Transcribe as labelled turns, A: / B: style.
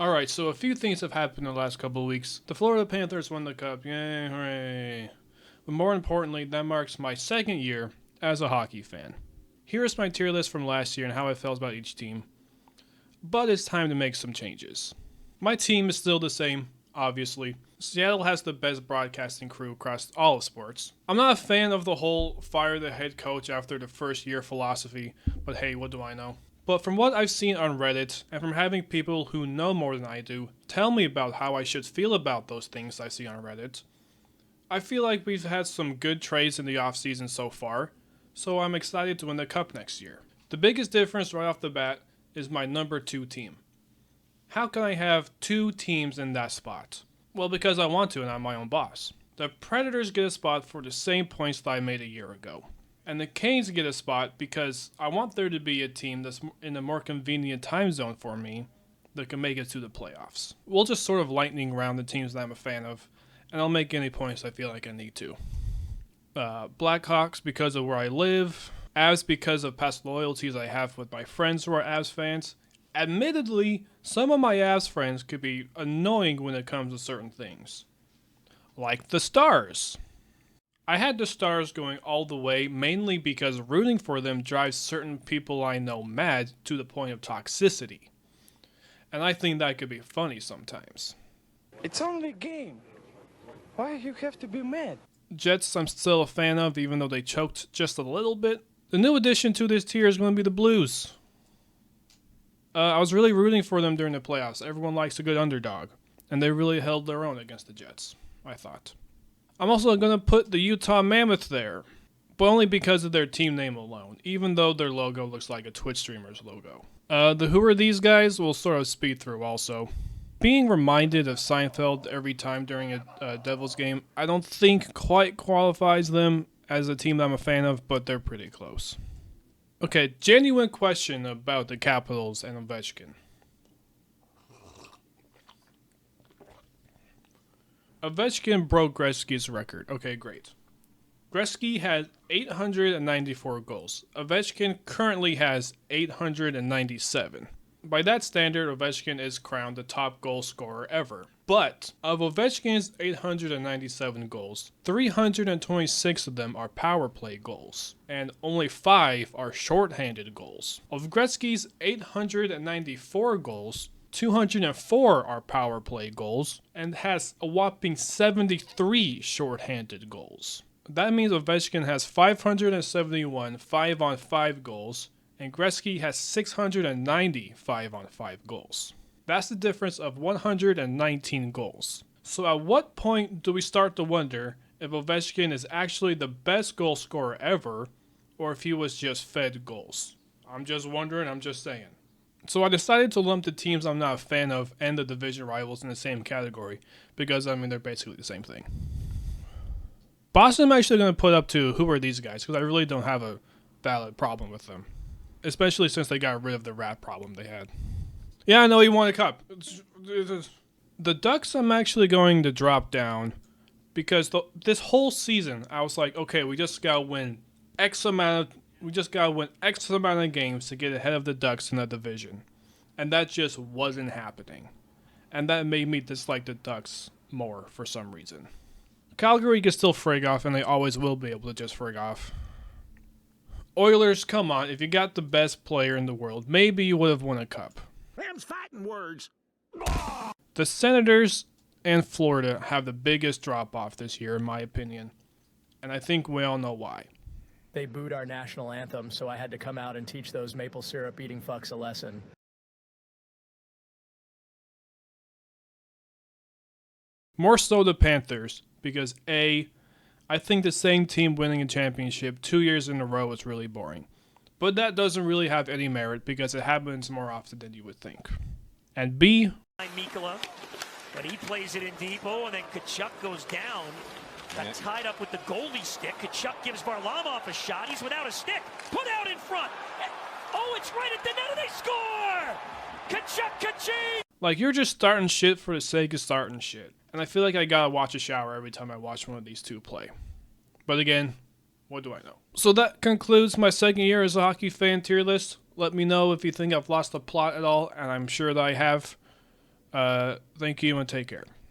A: Alright, so a few things have happened in the last couple of weeks. The Florida Panthers won the Cup, yay, hooray. But more importantly, that marks my second year as a hockey fan. Here's my tier list from last year and how I felt about each team. But it's time to make some changes. My team is still the same, obviously. Seattle has the best broadcasting crew across all of sports. I'm not a fan of the whole fire the head coach after the first year philosophy, but hey, what do I know? But from what I've seen on Reddit, and from having people who know more than I do tell me about how I should feel about those things I see on Reddit, I feel like we've had some good trades in the offseason so far, so I'm excited to win the Cup next year. The biggest difference right off the bat is my number 2 team. How can I have 2 teams in that spot? Well, because I want to and I'm my own boss. The Predators get a spot for the same points that I made a year ago. And the Canes get a spot because I want there to be a team that's in a more convenient time zone for me that can make it to the playoffs. We'll just sort of lightning round the teams that I'm a fan of, and I'll make any points I feel like I need to. Blackhawks because of where I live, Avs because of past loyalties I have with my friends who are Avs fans. Admittedly, some of my Avs friends could be annoying when it comes to certain things. Like the Stars. I had the Stars going all the way mainly because rooting for them drives certain people I know mad to the point of toxicity. And I think that could be funny sometimes.
B: It's only a game. Why you have to be mad?
A: Jets I'm still a fan of even though they choked just a little bit. The new addition to this tier is going to be the Blues. I was really rooting for them during the playoffs. Everyone likes a good underdog. And they really held their own against the Jets, I thought. I'm also going to put the Utah Mammoth there, but only because of their team name alone, even though their logo looks like a Twitch streamer's logo. The Who Are These Guys will sort of speed through also. Being reminded of Seinfeld every time during a Devils game, I don't think quite qualifies them as a team that I'm a fan of, but they're pretty close. Okay, genuine question about the Capitals and Ovechkin. Ovechkin broke Gretzky's record. Okay, great. Gretzky had 894 goals. Ovechkin currently has 897. By that standard, Ovechkin is crowned the top goal scorer ever. But of Ovechkin's 897 goals, 326 of them are power play goals, and only 5 are shorthanded goals. Of Gretzky's 894 goals, 204 are power play goals, and has a whopping 73 shorthanded goals. That means Ovechkin has 571 5-on-5 goals, and Gretzky has 690 5-on-5 goals. That's the difference of 119 goals. So at what point do we start to wonder if Ovechkin is actually the best goal scorer ever, or if he was just fed goals? I'm just wondering, I'm just saying. So I decided to lump the teams I'm not a fan of and the division rivals in the same category, because they're basically the same thing. Boston I'm actually going to put up to Who Are These Guys, because I really don't have a valid problem with them. Especially since they got rid of the rat problem they had. Yeah, I know he won a cup. The Ducks I'm actually going to drop down, because this whole season I was like, okay, we just got to win X amount of games to get ahead of the Ducks in the division. And that just wasn't happening. And that made me dislike the Ducks more for some reason. Calgary can still frig off, and they always will be able to just frig off. Oilers, come on, if you got the best player in the world, maybe you would have won a cup.
C: Them's fighting words.
A: The Senators and Florida have the biggest drop-off this year, in my opinion. And I think we all know why.
D: They booed our national anthem, so I had to come out and teach those maple syrup eating fucks a lesson.
A: More so the Panthers, because A, I think the same team winning a championship 2 years in a row is really boring. But that doesn't really have any merit because it happens more often than you would think. And B,
E: Mikkola, but he plays it in deep. Oh, and then Kachuk goes down. Got tied up with the goalie stick. Kachuk gives Varlamov a shot. He's without a stick. Put out in front. Oh, it's right at the net and they score! Kachuk, Kaching!
A: like, you're just starting shit for the sake of starting shit. And I feel like I gotta watch a shower every time I watch one of these two play. But again, what do I know? So that concludes my second year as a hockey fan tier list. Let me know if you think I've lost the plot at all, and I'm sure that I have. Thank you and take care.